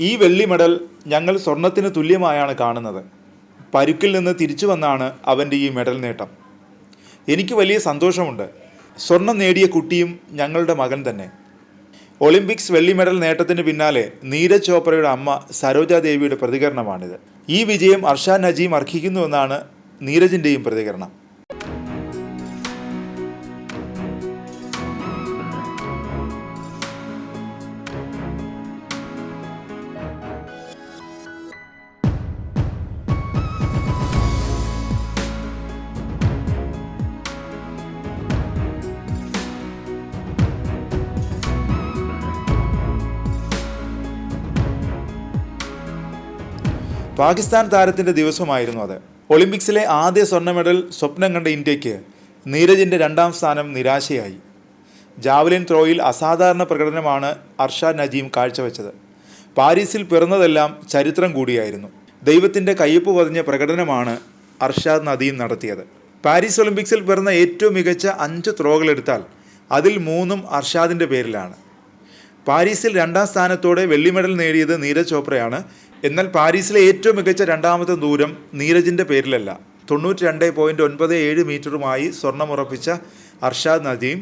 ഈ വെള്ളി മെഡൽ ഞങ്ങൾ സ്വർണത്തിന് തുല്യമായാണ് കാണുന്നത്. പരുക്കിൽ നിന്ന് തിരിച്ചു വന്നാണ് അവൻ്റെ ഈ മെഡൽ നേട്ടം. എനിക്ക് വലിയ സന്തോഷമുണ്ട്. സ്വർണം നേടിയ കുട്ടിയും ഞങ്ങളുടെ മകൻ തന്നെ. ഒളിമ്പിക്സ് വെള്ളി മെഡൽ നേട്ടത്തിന് പിന്നാലെ നീരജ് ചോപ്രയുടെ അമ്മ സരോജ ദേവിയുടെ പ്രതികരണമാണിത്. ഈ വിജയം അർഷാദ് നജീം അർഹിക്കുന്നുവെന്നാണ് നീരജിൻ്റെയും പ്രതികരണം. പാകിസ്ഥാൻ താരത്തിൻ്റെ ദിവസമായിരുന്നു അത്. ഒളിമ്പിക്സിലെ ആദ്യ സ്വർണ്ണ മെഡൽ സ്വപ്നം കണ്ട ഇന്ത്യക്ക് നീരജിൻ്റെ രണ്ടാം സ്ഥാനം നിരാശയായി. ജാവലിൻ ത്രോയിൽ അസാധാരണ പ്രകടനമാണ് അർഷാദ് നജീം കാഴ്ചവെച്ചത്. പാരീസിൽ പിറന്നതെല്ലാം ചരിത്രം കൂടിയായിരുന്നു. ദൈവത്തിൻ്റെ കയ്യൊപ്പ് പതിഞ്ഞ പ്രകടനമാണ് അർഷാദ് നജീം നടത്തിയത്. പാരീസ് ഒളിമ്പിക്സിൽ പിറന്ന ഏറ്റവും മികച്ച 5 ത്രോകളെടുത്താൽ അതിൽ 3 അർഷാദിൻ്റെ പേരിലാണ്. പാരീസിൽ രണ്ടാം സ്ഥാനത്തോടെ വെള്ളി മെഡൽ നേടിയത് നീരജ് ചോപ്രയാണ്. എന്നാൽ പാരീസിലെ ഏറ്റവും മികച്ച രണ്ടാമത്തെ ദൂരം നീരജിൻ്റെ പേരിലല്ല. 92.97 മീറ്ററുമായി സ്വർണ്ണമുറപ്പിച്ച അർഷാദ് നജീം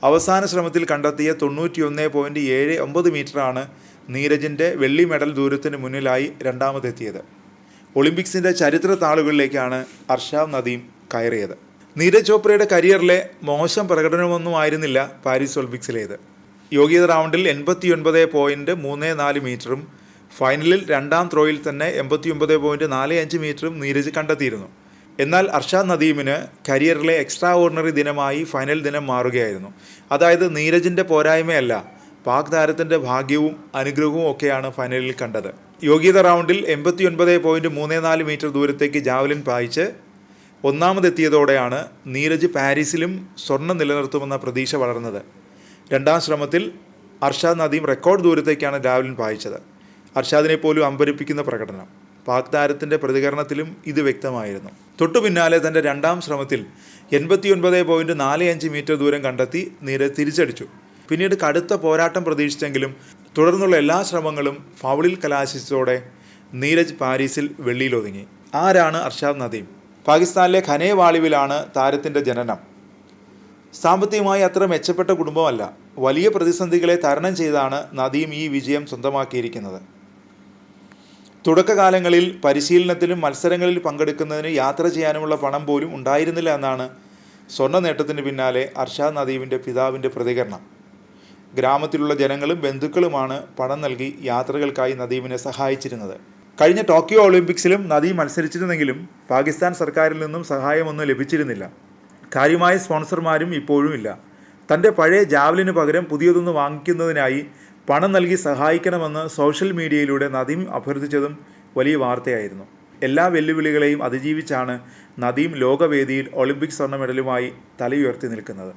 അവസാന ശ്രമത്തിൽ കണ്ടെത്തിയ 91.79 മീറ്ററാണ് നീരജിൻ്റെ വെള്ളി മെഡൽ ദൂരത്തിന് മുന്നിലായി രണ്ടാമതെത്തിയത്. ഒളിമ്പിക്സിൻ്റെ ചരിത്ര താളുകളിലേക്കാണ് അർഷാദ് നജീം കയറിയത്. നീരജ് ചോപ്രയുടെ കരിയറിലെ മോശം പ്രകടനമൊന്നും ആയിരുന്നില്ല പാരീസ് ഒളിമ്പിക്സിലേത്. യോഗ്യത റൗണ്ടിൽ 89.34 മീറ്ററും ഫൈനലിൽ രണ്ടാം ത്രോയിൽ തന്നെ 89.45 മീറ്ററും നീരജ് കണ്ടെത്തിയിരുന്നു. എന്നാൽ അർഷാദ് നജീമിന് കരിയറിലെ എക്സ്ട്രാ ഓർഡിനറി ദിനമായി ഫൈനൽ ദിനം മാറുകയായിരുന്നു. അതായത് നീരജിൻ്റെ പോരായ്മയല്ല, പാക് താരത്തിൻ്റെ ഭാഗ്യവും അനുഗ്രഹവും ഒക്കെയാണ് ഫൈനലിൽ കണ്ടത്. യോഗ്യത റൗണ്ടിൽ 89.34 മീറ്റർ ദൂരത്തേക്ക് ജാവലിൻ പായിച്ച് ഒന്നാമതെത്തിയതോടെയാണ് നീരജ് പാരീസിലും സ്വർണ്ണം നിലനിർത്തുമെന്ന പ്രതീക്ഷ വളർന്നത്. രണ്ടാം ശ്രമത്തിൽ അർഷാദ് നജീം റെക്കോർഡ് ദൂരത്തേക്കാണ് ജാവലിൻ പായിച്ചത്. അർഷാദിനെ പോലും അമ്പരിപ്പിക്കുന്ന പ്രകടനം. പാക് താരത്തിൻ്റെ പ്രതികരണത്തിലും ഇത് വ്യക്തമായിരുന്നു. തൊട്ടു പിന്നാലെ തൻ്റെ രണ്ടാം ശ്രമത്തിൽ 89.45 മീറ്റർ ദൂരം കണ്ടെത്തി നീരജ് തിരിച്ചടിച്ചു. പിന്നീട് കടുത്ത പോരാട്ടം പ്രതീക്ഷിച്ചെങ്കിലും തുടർന്നുള്ള എല്ലാ ശ്രമങ്ങളും ഫൗളിൽ കലാശിച്ചതോടെ നീരജ് പാരീസിൽ വെള്ളിയിലൊതുങ്ങി. ആരാണ് അർഷാദ് നജീം? പാകിസ്ഥാനിലെ ഖനേ വാളിവിലാണ് താരത്തിൻ്റെ ജനനം. സാമ്പത്തികമായി അത്ര മെച്ചപ്പെട്ട കുടുംബമല്ല. വലിയ പ്രതിസന്ധികളെ തരണം ചെയ്താണ് നജീം ഈ വിജയം സ്വന്തമാക്കിയിരിക്കുന്നത്. തുടക്കകാലങ്ങളിൽ പരിശീലനത്തിലും മത്സരങ്ങളിൽ പങ്കെടുക്കുന്നതിന് യാത്ര ചെയ്യാനുമുള്ള പണം പോലും ഉണ്ടായിരുന്നില്ല എന്നാണ് സ്വർണ്ണ നേട്ടത്തിന് പിന്നാലെ അർഷാദ് നജീമിൻ്റെ പിതാവിൻ്റെ പ്രതികരണം. ഗ്രാമത്തിലുള്ള ജനങ്ങളും ബന്ധുക്കളുമാണ് പണം നൽകി യാത്രകൾക്കായി നജീമിനെ സഹായിച്ചിരുന്നത്. കഴിഞ്ഞ ടോക്കിയോ ഒളിമ്പിക്സിലും നജീം മത്സരിച്ചിരുന്നെങ്കിലും പാകിസ്ഥാൻ സർക്കാരിൽ നിന്നും സഹായമൊന്നും ലഭിച്ചിരുന്നില്ല. കാര്യമായ സ്പോൺസർമാരും ഇപ്പോഴും ഇല്ല. തൻ്റെ പഴയ ജാവലിന് പകരം പുതിയതൊന്ന് വാങ്ങിക്കുന്നതിനായി പണം നൽകി സഹായിക്കണമെന്ന് സോഷ്യൽ മീഡിയയിലൂടെ നജീം അഭ്യർത്ഥിച്ചതും വലിയ വാർത്തയായിരുന്നു. എല്ലാ വെല്ലുവിളികളെയും അതിജീവിച്ചാണ് നജീം ലോകവേദിയിൽ ഒളിമ്പിക് സ്വർണ്ണ മെഡലുമായി തലയുയർത്തി നിൽക്കുന്നത്.